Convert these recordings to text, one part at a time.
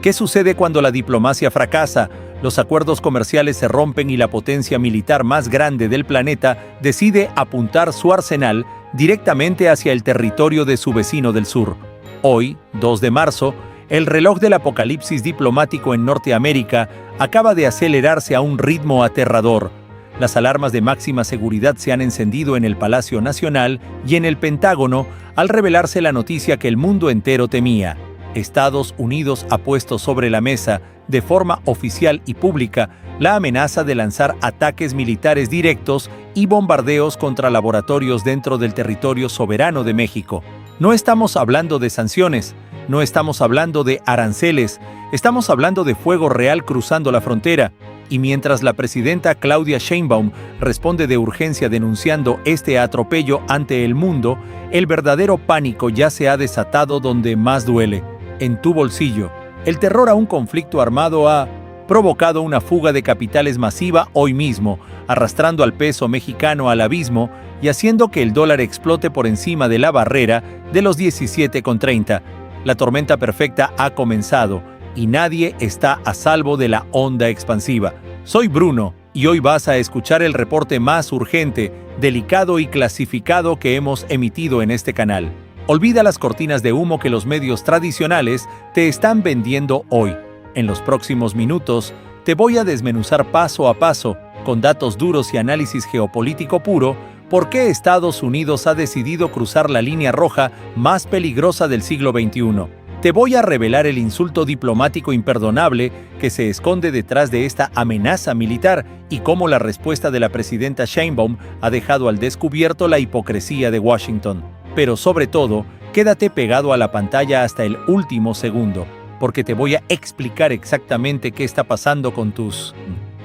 ¿Qué sucede cuando la diplomacia fracasa? Los acuerdos comerciales se rompen y la potencia militar más grande del planeta decide apuntar su arsenal directamente hacia el territorio de su vecino del sur. Hoy, 2 de marzo, el reloj del apocalipsis diplomático en Norteamérica acaba de acelerarse a un ritmo aterrador. Las alarmas de máxima seguridad se han encendido en el Palacio Nacional y en el Pentágono al revelarse la noticia que el mundo entero temía. Estados Unidos ha puesto sobre la mesa, de forma oficial y pública, la amenaza de lanzar ataques militares directos y bombardeos contra laboratorios dentro del territorio soberano de México. No estamos hablando de sanciones, no estamos hablando de aranceles, estamos hablando de fuego real cruzando la frontera. Y mientras la presidenta Claudia Sheinbaum responde de urgencia denunciando este atropello ante el mundo, el verdadero pánico ya se ha desatado donde más duele, en tu bolsillo. El terror a un conflicto armado ha provocado una fuga de capitales masiva hoy mismo, arrastrando al peso mexicano al abismo y haciendo que el dólar explote por encima de la barrera de los 17,30. La tormenta perfecta ha comenzado y nadie está a salvo de la onda expansiva. Soy Bruno y hoy vas a escuchar el reporte más urgente, delicado y clasificado que hemos emitido en este canal. Olvida las cortinas de humo que los medios tradicionales te están vendiendo hoy. En los próximos minutos te voy a desmenuzar paso a paso, con datos duros y análisis geopolítico puro, por qué Estados Unidos ha decidido cruzar la línea roja más peligrosa del siglo XXI. Te voy a revelar el insulto diplomático imperdonable que se esconde detrás de esta amenaza militar y cómo la respuesta de la presidenta Sheinbaum ha dejado al descubierto la hipocresía de Washington. Pero sobre todo, quédate pegado a la pantalla hasta el último segundo, porque te voy a explicar exactamente qué está pasando con tus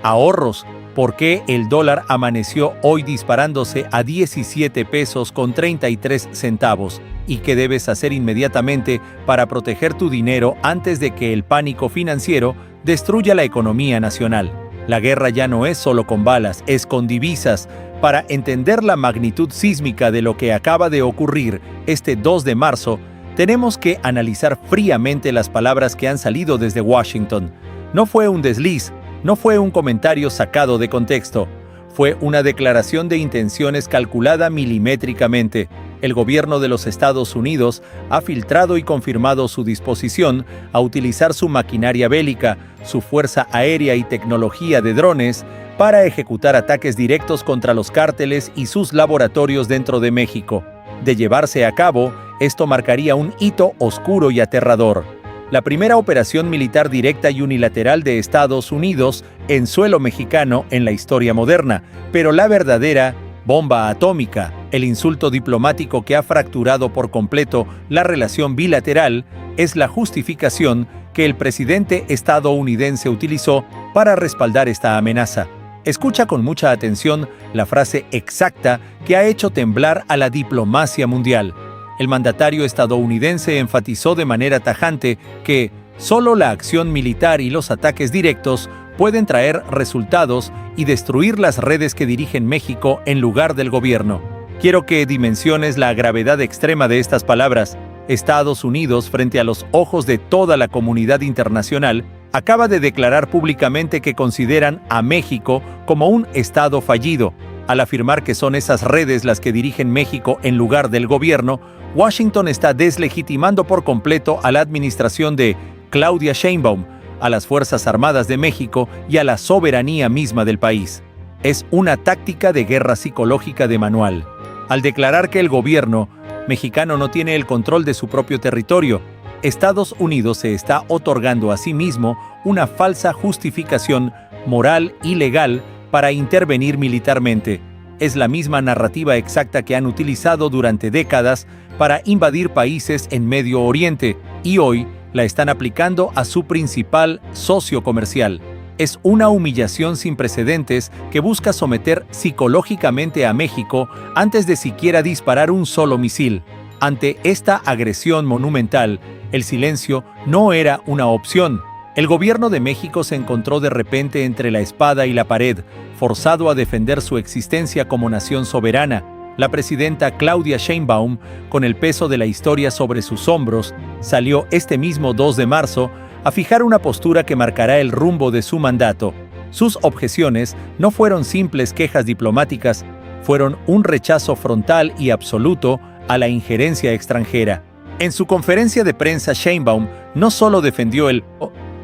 ahorros, por qué el dólar amaneció hoy disparándose a 17 pesos con 33 centavos y qué debes hacer inmediatamente para proteger tu dinero antes de que el pánico financiero destruya la economía nacional. La guerra ya no es solo con balas, es con divisas. Para entender la magnitud sísmica de lo que acaba de ocurrir este 2 de marzo, tenemos que analizar fríamente las palabras que han salido desde Washington. No fue un desliz, no fue un comentario sacado de contexto, fue una declaración de intenciones calculada milimétricamente. El gobierno de los Estados Unidos ha filtrado y confirmado su disposición a utilizar su maquinaria bélica, su fuerza aérea y tecnología de drones para ejecutar ataques directos contra los cárteles y sus laboratorios dentro de México. De llevarse a cabo, esto marcaría un hito oscuro y aterrador. La primera operación militar directa y unilateral de Estados Unidos en suelo mexicano en la historia moderna, pero la verdadera bomba atómica, el insulto diplomático que ha fracturado por completo la relación bilateral, es la justificación que el presidente estadounidense utilizó para respaldar esta amenaza. Escucha con mucha atención la frase exacta que ha hecho temblar a la diplomacia mundial. El mandatario estadounidense enfatizó de manera tajante que solo la acción militar y los ataques directos pueden traer resultados y destruir las redes que dirigen México en lugar del gobierno. Quiero que dimensiones la gravedad extrema de estas palabras. Estados Unidos, frente a los ojos de toda la comunidad internacional, acaba de declarar públicamente que consideran a México como un estado fallido. Al afirmar que son esas redes las que dirigen México en lugar del gobierno, Washington está deslegitimando por completo a la administración de Claudia Sheinbaum, a las Fuerzas Armadas de México y a la soberanía misma del país. Es una táctica de guerra psicológica de manual. Al declarar que el gobierno mexicano no tiene el control de su propio territorio, Estados Unidos se está otorgando a sí mismo una falsa justificación moral y legal para intervenir militarmente. Es la misma narrativa exacta que han utilizado durante décadas para invadir países en Medio Oriente y hoy la están aplicando a su principal socio comercial. Es una humillación sin precedentes que busca someter psicológicamente a México antes de siquiera disparar un solo misil. Ante esta agresión monumental, el silencio no era una opción. El gobierno de México se encontró de repente entre la espada y la pared, forzado a defender su existencia como nación soberana. La presidenta Claudia Sheinbaum, con el peso de la historia sobre sus hombros, salió este mismo 2 de marzo a fijar una postura que marcará el rumbo de su mandato. Sus objeciones no fueron simples quejas diplomáticas, fueron un rechazo frontal y absoluto a la injerencia extranjera. En su conferencia de prensa, Sheinbaum no solo defendió el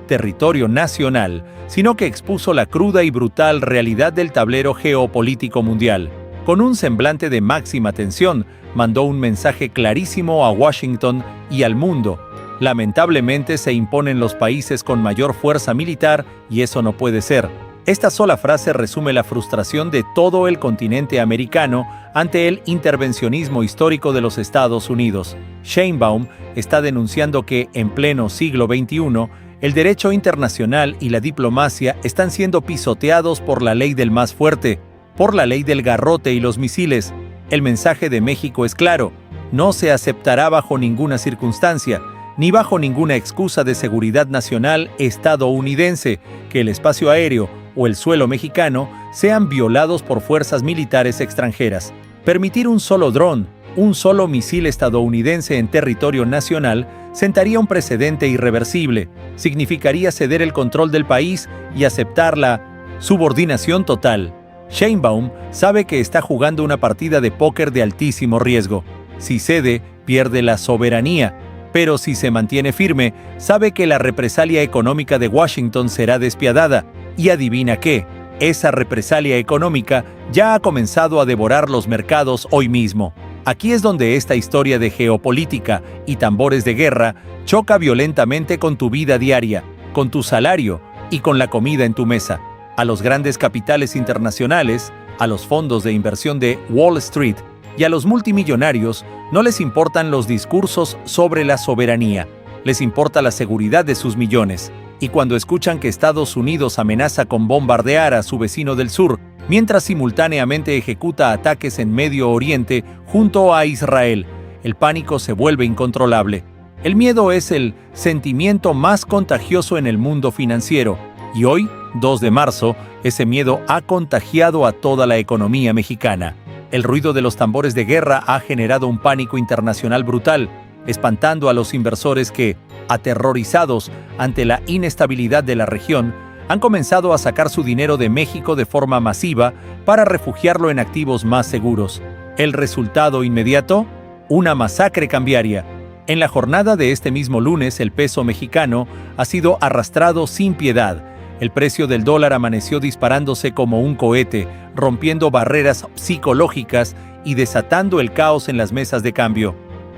territorio nacional, sino que expuso la cruda y brutal realidad del tablero geopolítico mundial. Con un semblante de máxima tensión, mandó un mensaje clarísimo a Washington y al mundo. Lamentablemente se imponen los países con mayor fuerza militar y eso no puede ser. Esta sola frase resume la frustración de todo el continente americano ante el intervencionismo histórico de los Estados Unidos. Sheinbaum está denunciando que, en pleno siglo XXI, el derecho internacional y la diplomacia están siendo pisoteados por la ley del más fuerte, por la ley del garrote y los misiles. El mensaje de México es claro: no se aceptará bajo ninguna circunstancia, ni bajo ninguna excusa de seguridad nacional estadounidense, que el espacio aéreo o el suelo mexicano sean violados por fuerzas militares extranjeras. Permitir un solo dron, un solo misil estadounidense en territorio nacional sentaría un precedente irreversible, significaría ceder el control del país y aceptar la subordinación total. Sheinbaum sabe que está jugando una partida de póker de altísimo riesgo. Si cede, pierde la soberanía, pero si se mantiene firme, sabe que la represalia económica de Washington será despiadada. Y adivina qué, esa represalia económica ya ha comenzado a devorar los mercados hoy mismo. Aquí es donde esta historia de geopolítica y tambores de guerra choca violentamente con tu vida diaria, con tu salario y con la comida en tu mesa. A los grandes capitales internacionales, a los fondos de inversión de Wall Street y a los multimillonarios no les importan los discursos sobre la soberanía, les importa la seguridad de sus millones. Y cuando escuchan que Estados Unidos amenaza con bombardear a su vecino del sur, mientras simultáneamente ejecuta ataques en Medio Oriente junto a Israel, el pánico se vuelve incontrolable. El miedo es el sentimiento más contagioso en el mundo financiero, y hoy, 2 de marzo, ese miedo ha contagiado a toda la economía mexicana. El ruido de los tambores de guerra ha generado un pánico internacional brutal, espantando a los inversores que, aterrorizados ante la inestabilidad de la región, han comenzado a sacar su dinero de México de forma masiva para refugiarlo en activos más seguros. ¿El resultado inmediato? Una masacre cambiaria. En la jornada de este mismo lunes, el peso mexicano ha sido arrastrado sin piedad. El precio del dólar amaneció disparándose como un cohete, rompiendo barreras psicológicas y desatando el caos en las mesas de cambio.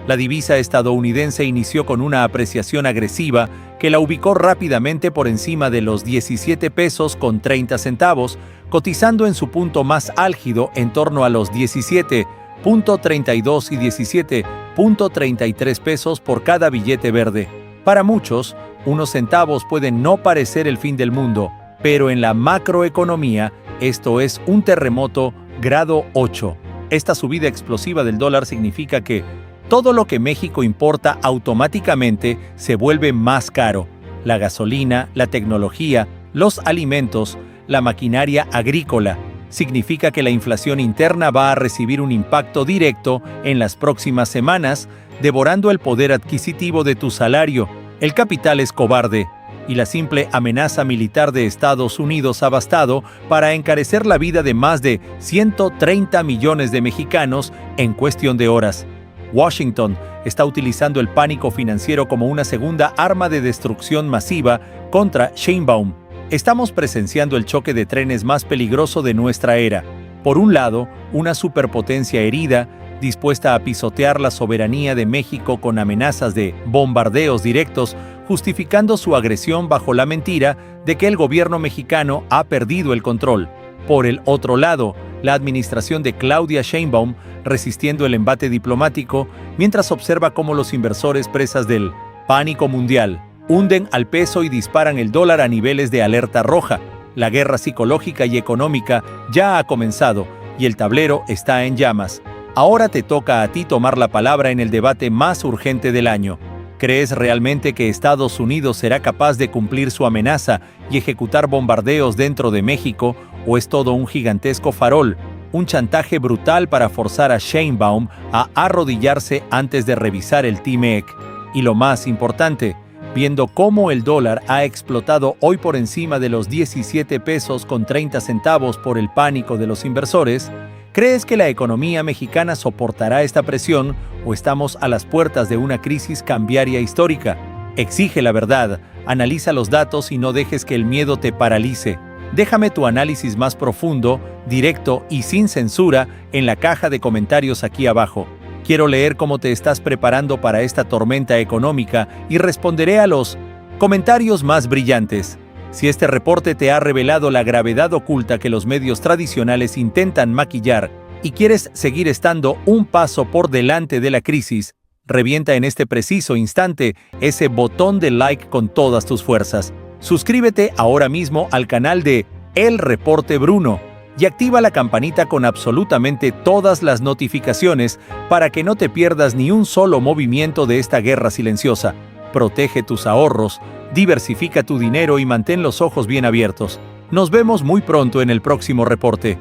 La divisa estadounidense inició con una apreciación agresiva que la ubicó rápidamente por encima de los 17 pesos con 30 centavos, cotizando en su punto más álgido en torno a los 17.32 y 17.33 pesos por cada billete verde. Para muchos, unos centavos pueden no parecer el fin del mundo, pero en la macroeconomía esto es un terremoto grado 8. Esta subida explosiva del dólar significa que todo lo que México importa automáticamente se vuelve más caro. La gasolina, la tecnología, los alimentos, la maquinaria agrícola. Significa que la inflación interna va a recibir un impacto directo en las próximas semanas, devorando el poder adquisitivo de tu salario. El capital es cobarde, y la simple amenaza militar de Estados Unidos ha bastado para encarecer la vida de más de 130 millones de mexicanos en cuestión de horas. Washington está utilizando el pánico financiero como una segunda arma de destrucción masiva contra Sheinbaum. Estamos presenciando el choque de trenes más peligroso de nuestra era. Por un lado, una superpotencia herida, dispuesta a pisotear la soberanía de México con amenazas de bombardeos directos, justificando su agresión bajo la mentira de que el gobierno mexicano ha perdido el control. Por el otro lado, la administración de Claudia Sheinbaum resistiendo el embate diplomático mientras observa cómo los inversores presas del pánico mundial hunden al peso y disparan el dólar a niveles de alerta roja. La guerra psicológica y económica ya ha comenzado y el tablero está en llamas. Ahora te toca a ti tomar la palabra en el debate más urgente del año. ¿Crees realmente que Estados Unidos será capaz de cumplir su amenaza y ejecutar bombardeos dentro de México, o es todo un gigantesco farol, un chantaje brutal para forzar a Sheinbaum a arrodillarse antes de revisar el TMEC? Y lo más importante, viendo cómo el dólar ha explotado hoy por encima de los 17 pesos con 30 centavos por el pánico de los inversores, ¿crees que la economía mexicana soportará esta presión o estamos a las puertas de una crisis cambiaria histórica? Exige la verdad, analiza los datos y no dejes que el miedo te paralice. Déjame tu análisis más profundo, directo y sin censura en la caja de comentarios aquí abajo. Quiero leer cómo te estás preparando para esta tormenta económica y responderé a los comentarios más brillantes. Si este reporte te ha revelado la gravedad oculta que los medios tradicionales intentan maquillar y quieres seguir estando un paso por delante de la crisis, revienta en este preciso instante ese botón de like con todas tus fuerzas. Suscríbete ahora mismo al canal de El Reporte Bruno y activa la campanita con absolutamente todas las notificaciones para que no te pierdas ni un solo movimiento de esta guerra silenciosa. Protege tus ahorros, diversifica tu dinero y mantén los ojos bien abiertos. Nos vemos muy pronto en el próximo reporte.